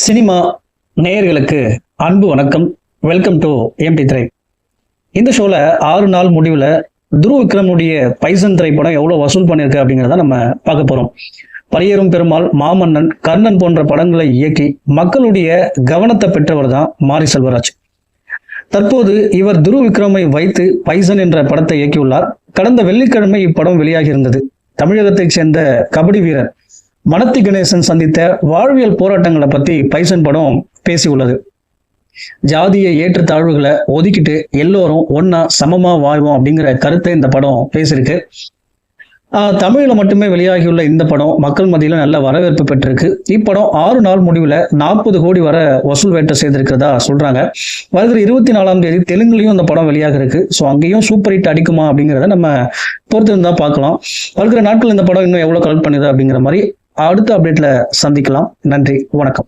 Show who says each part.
Speaker 1: Cinema நேயர்களுக்கு அன்பு வணக்கம். வெல்கம் டு எம்டி திரை. இந்த ஷோல 6 நாள் முடிவில் துருவ விக்ரமுடைய பைசன் திரைப்படம் எவ்வளோ வசூல் பண்ணியிருக்கு அப்படிங்கிறத நம்ம பார்க்க போகிறோம். பரியேறும் பெருமாள், மாமன்னன், கர்ணன் போன்ற படங்களை இயக்கி மக்களுடைய கவனத்தை பெற்றவர் தான் மாரி செல்வராஜ். தற்போது இவர் துருவ விக்ரமை வைத்து பைசன் என்ற படத்தை இயக்கியுள்ளார். கடந்த வெள்ளிக்கிழமை இப்படம் வெளியாகி இருந்தது. தமிழகத்தைச் சேர்ந்த கபடி வீரர் மனத்தி கணேசன் சந்தித்த வாழ்வியல் போராட்டங்களை பத்தி பைசன் படம் பேசியுள்ளது. ஜாதிய ஏற்றத்தாழ்வுகளை ஒதுக்கிட்டு எல்லோரும் ஒன்னா சமமா வாழ்வோம் அப்படிங்கிற கருத்தை இந்த படம் பேசியிருக்கு. தமிழில் மட்டுமே வெளியாகியுள்ள இந்த படம் மக்கள் மத்தியில் நல்ல வரவேற்பு பெற்றிருக்கு. இப்படம் 6 நாள் முடிவில் 40 கோடி வர வசூல் வேட்டை செய்திருக்கிறதா சொல்றாங்க. வருகிற 24ஆம் தேதி தெலுங்குலையும் இந்த படம் வெளியாக இருக்கு. ஸோ அங்கேயும் சூப்பர் ஹிட் அடிக்குமா அப்படிங்கிறத நம்ம பொறுத்திருந்தா பார்க்கலாம். வருகிற நாட்கள் இந்த படம் இன்னும் எவ்வளவு கலெக்ட் பண்ணுது அப்படிங்கிற மாதிரி அடுத்த அப்டேட்ல சந்திக்கலாம். நன்றி, வணக்கம்.